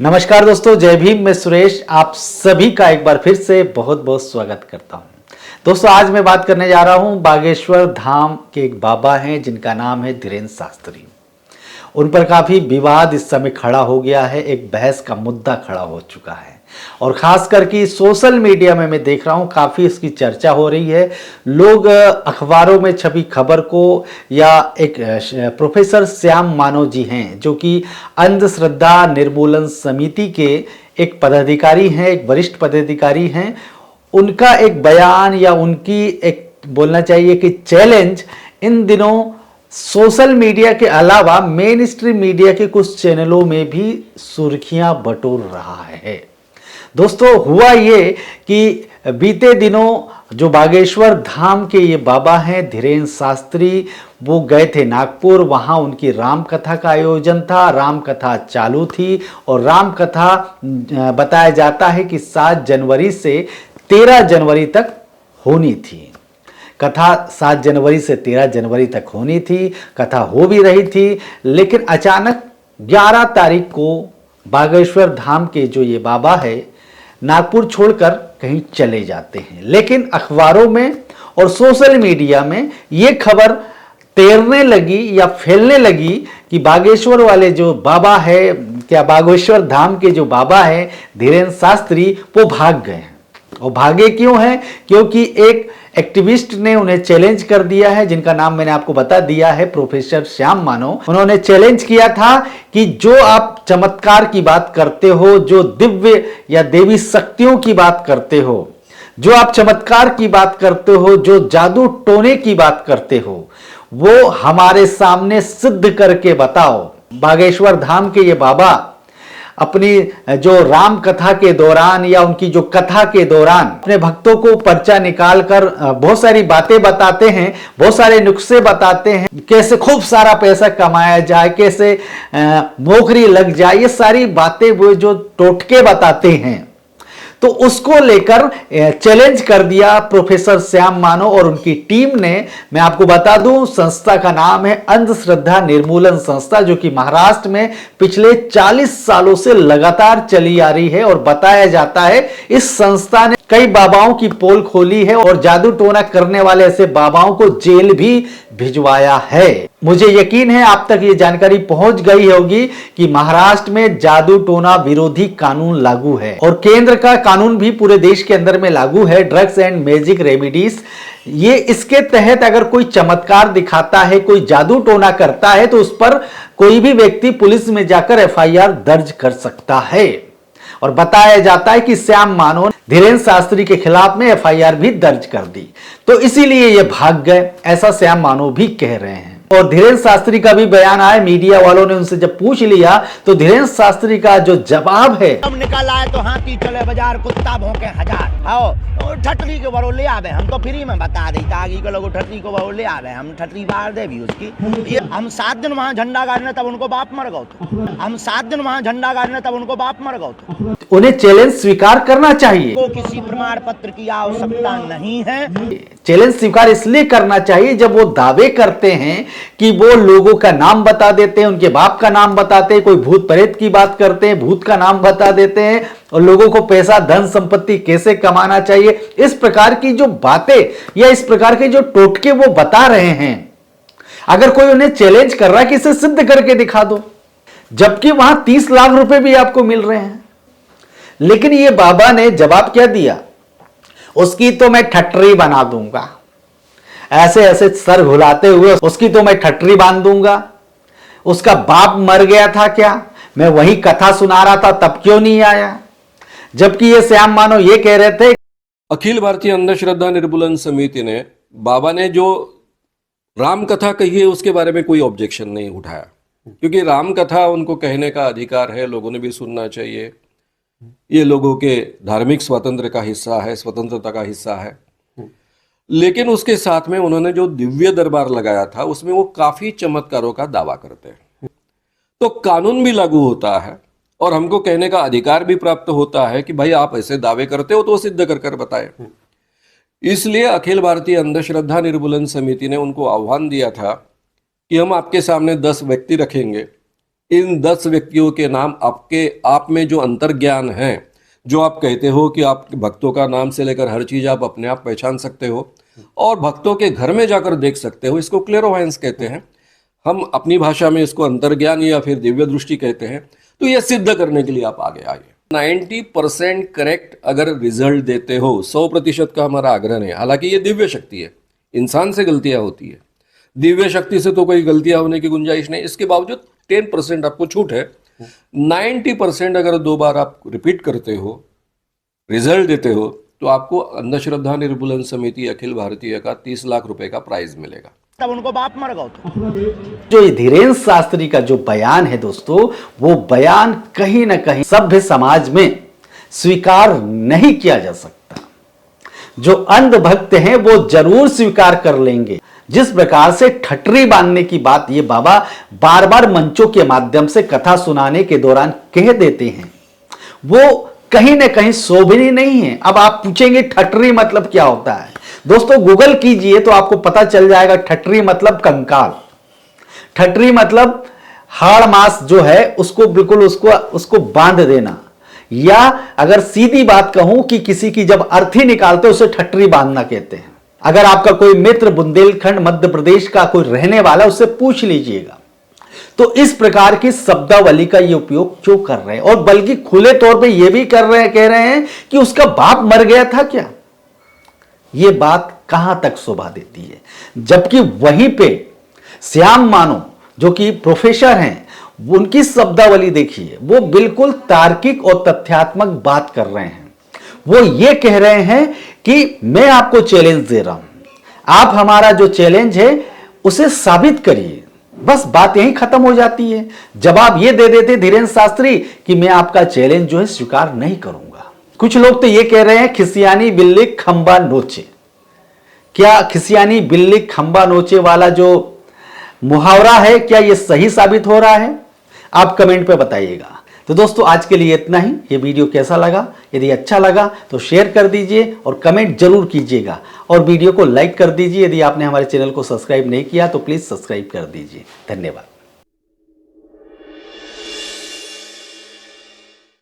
नमस्कार दोस्तों, जय भीम। मैं सुरेश आप सभी का एक बार फिर से बहुत बहुत स्वागत करता हूं। दोस्तों, आज मैं बात करने जा रहा हूं बागेश्वर धाम के एक बाबा हैं जिनका नाम है धीरेन्द्र शास्त्री। उन पर काफ़ी विवाद इस समय खड़ा हो गया है, एक बहस का मुद्दा खड़ा हो चुका है और ख़ास करके सोशल मीडिया में मैं देख रहा हूँ काफ़ी इसकी चर्चा हो रही है। लोग अखबारों में छपी खबर को या एक प्रोफेसर श्याम मानव जी हैं जो कि अंधश्रद्धा निर्मूलन समिति के एक पदाधिकारी हैं, एक वरिष्ठ पदाधिकारी हैं, उनका एक बयान या उनकी एक बोलना चाहिए कि चैलेंज इन दिनों सोशल मीडिया के अलावा मेन स्ट्रीम मीडिया के कुछ चैनलों में भी सुर्खियां बटोर रहा है। दोस्तों, हुआ ये कि बीते दिनों जो बागेश्वर धाम के ये बाबा हैं धीरेन्द्र शास्त्री, वो गए थे नागपुर। वहाँ उनकी राम कथा का आयोजन था, राम कथा चालू थी और राम कथा बताया जाता है कि 7 जनवरी से 13 जनवरी तक होनी थी। कथा 7 जनवरी से 13 जनवरी तक होनी थी, कथा हो भी रही थी, लेकिन अचानक 11 तारीख को बागेश्वर धाम के जो ये बाबा है नागपुर छोड़कर कहीं चले जाते हैं। लेकिन अखबारों में और सोशल मीडिया में ये खबर तैरने लगी या फैलने लगी कि बागेश्वर वाले जो बाबा है, क्या बागेश्वर धाम के जो बाबा है धीरेन्द्र शास्त्री, वो भाग गए हैं। और भागे क्यों हैं? क्योंकि एक एक्टिविस्ट ने उन्हें चैलेंज कर दिया है, जिनका नाम मैंने आपको बता दिया है, प्रोफेसर श्याम मानव। उन्होंने चैलेंज किया था कि जो आप चमत्कार की बात करते हो, जो दिव्य या देवी शक्तियों की बात करते हो, जो आप चमत्कार की बात करते हो, जो जादू टोने की बात करते हो, वो हमारे सामने सिद्ध करके बताओ। बागेश्वर धाम के ये बाबा अपनी जो राम कथा के दौरान या उनकी जो कथा के दौरान अपने भक्तों को पर्चा निकालकर बहुत सारी बातें बताते हैं, बहुत सारे नुस्खे बताते हैं, कैसे खूब सारा पैसा कमाया जाए, कैसे नौकरी लग जाए, ये सारी बातें वो जो टोटके बताते हैं। तो उसको लेकर चैलेंज कर दिया प्रोफेसर श्याम मानव और उनकी टीम ने। मैं आपको बता दूं, संस्था का नाम है अंधश्रद्धा निर्मूलन संस्था, जो कि महाराष्ट्र में पिछले 40 सालों से लगातार चली आ रही है। और बताया जाता है इस संस्था ने कई बाबाओं की पोल खोली है और जादू टोना करने वाले ऐसे बाबाओं को जेल भी भिजवाया है। मुझे यकीन है आप तक ये जानकारी पहुंच गई होगी कि महाराष्ट्र में जादू टोना विरोधी कानून लागू है और केंद्र का कानून भी पूरे देश के अंदर में लागू है, ड्रग्स एंड मैजिक रेमेडीज। ये इसके तहत अगर कोई चमत्कार दिखाता है, कोई जादू टोना करता है, तो उस पर कोई भी व्यक्ति पुलिस में जाकर एफआईआर दर्ज कर सकता है। और बताया जाता है कि श्याम मानव ने धीरेन्द्र शास्त्री के खिलाफ में एफआईआर भी दर्ज कर दी, तो इसीलिए ये भाग गए, ऐसा श्याम मानव भी कह रहे हैं। और धीरेन्द्र शास्त्री का भी बयान आया, मीडिया वालों ने उनसे जब पूछ लिया तो धीरेन्द्र शास्त्री का जो जवाब है, हम निकल आए तो हाथी चले बाजार, कुत्ता भौंके हजार। आओ ठटरी के बरो ले आवे, हम तो फ्री में बता देता आगे के लोग ठटरी को बरो ले आवे, हम ठटरी बाहर दे भी उसकी। ये हम 7 दिन वहां झंडा गाड़ने तब उनको बाप मर गए। हम 7 दिन वहां झंडा गाड़ने तब उनको बाप मर गए। उन्हें चैलेंज स्वीकार करना चाहिए। को किसी प्रमाण पत्र की आवश्यकता नहीं है। चैलेंज स्वीकार इसलिए करना चाहिए जब वो दावे करते हैं कि वो लोगों का नाम बता देते हैं, उनके बाप का नाम बताते हैं, कोई भूत प्रेत की बात करते हैं, भूत का नाम बता देते हैं और लोगों को पैसा धन संपत्ति कैसे कमाना चाहिए, इस प्रकार की जो बातें या इस प्रकार के जो टोटके वो बता रहे हैं। अगर कोई उन्हें चैलेंज कर रहा है कि इसे सिद्ध करके दिखा दो, जबकि वहां 30 लाख रुपए भी आपको मिल रहे हैं। लेकिन ये बाबा ने जवाब क्या दिया, उसकी तो मैं ठटरी बना दूंगा, ऐसे ऐसे सर घुलाते हुए उसकी तो मैं ठटरी बांध दूंगा। उसका बाप मर गया था क्या, मैं वही कथा सुना रहा था तब क्यों नहीं आया? जबकि ये श्याम मानव ये कह रहे थे। अखिल भारतीय अंधश्रद्धा निर्मूलन समिति ने बाबा ने जो राम कथा कही है उसके बारे में कोई ऑब्जेक्शन नहीं उठाया, क्योंकि राम कथा उनको कहने का अधिकार है, लोगों ने भी सुनना चाहिए। ये लोगों के धार्मिक स्वतंत्र का हिस्सा है, स्वतंत्रता का हिस्सा है। लेकिन उसके साथ में उन्होंने जो दिव्य दरबार लगाया था उसमें वो काफी चमत्कारों का दावा करते हैं। तो कानून भी लागू होता है और हमको कहने का अधिकार भी प्राप्त होता है कि भाई आप ऐसे दावे करते हो तो सिद्ध कर कर बताएं। इसलिए अखिल भारतीय अंधश्रद्धा निर्मूलन समिति ने उनको आह्वान दिया था कि हम आपके सामने 10 व्यक्ति रखेंगे इन 10 व्यक्तियों के नाम आपके आप में जो अंतर्ज्ञान है, जो आप कहते हो कि आप भक्तों का नाम से लेकर हर चीज आप अपने आप पहचान सकते हो और भक्तों के घर में जाकर देख सकते हो, इसको क्लेरोवायंस कहते हैं। हम अपनी भाषा में इसको अंतर्ज्ञान या फिर दिव्य दृष्टि कहते हैं। तो ये सिद्ध करने के लिए आप आगे आइए। 90% करेक्ट अगर रिजल्ट देते हो, 100% का हमारा आग्रह है। हालांकि ये दिव्य शक्ति है, इंसान से गलतियां होती है, दिव्य शक्ति से तो कोई गलतियां होने की गुंजाइश नहीं। इसके बावजूद 10% आपको छूट है। 90% अगर 2 बार आप रिपीट करते हो, रिजल्ट देते हो, तो आपको अंधश्रद्धा निर्मूलन समिति अखिल भारतीय का 30 लाख रुपए का प्राइज मिलेगा। तब उनको बाप मर गए तो जो ये धीरेन्द्र शास्त्री का जो बयान है दोस्तों, वो बयान कहीं ना कहीं सभ्य समाज में स्वीकार नहीं किया जा सकता। जो अंधभक्त हैं वो जरूर स्वीकार कर लेंगे। जिस प्रकार से ठटरी बांधने की बात ये बाबा बार बार मंचों के माध्यम से कथा सुनाने के दौरान कह देते हैं, वो कहीं ना कहीं शोभनीय नहीं है। अब आप पूछेंगे ठटरी मतलब क्या होता है? दोस्तों गूगल कीजिए तो आपको पता चल जाएगा। ठटरी मतलब कंकाल, ठटरी मतलब हाड़ मांस जो है उसको बिल्कुल उसको बांध देना, या अगर सीधी बात कहूं कि किसी की जब अर्थी निकालते उसे ठटरी बांधना कहते हैं। अगर आपका कोई मित्र बुंदेलखंड मध्य प्रदेश का कोई रहने वाला, उससे पूछ लीजिएगा। तो इस प्रकार की शब्दावली का ये उपयोग क्यों कर रहे हैं, और बल्कि खुले तौर पे ये भी कह रहे हैं कि उसका बाप मर गया था क्या। ये बात कहां तक शोभा देती है, जबकि वहीं पे श्याम मानो जो कि प्रोफेसर हैं, उनकी शब्दावली देखिए, वो बिल्कुल तार्किक और तथ्यात्मक बात कर रहे हैं। वो ये कह रहे हैं कि मैं आपको चैलेंज दे रहा हूं, आप हमारा जो चैलेंज है उसे साबित करिए। बस बात यहीं खत्म हो जाती है। जवाब ये दे देते धीरेन्द्र शास्त्री कि मैं आपका चैलेंज जो है स्वीकार नहीं करूंगा। कुछ लोग तो ये कह रहे हैं खिसियानी बिल्ली खंबा नोचे। क्या खिसियानी बिल्ली खंबा नोचे वाला जो मुहावरा है, क्या ये सही साबित हो रहा है? आप कमेंट पे बताइएगा। तो दोस्तों आज के लिए इतना ही। ये वीडियो कैसा लगा? यदि अच्छा लगा तो शेयर कर दीजिए और कमेंट जरूर कीजिएगा, और वीडियो को लाइक कर दीजिए। यदि आपने हमारे चैनल को सब्सक्राइब नहीं किया तो प्लीज सब्सक्राइब कर दीजिए। धन्यवाद।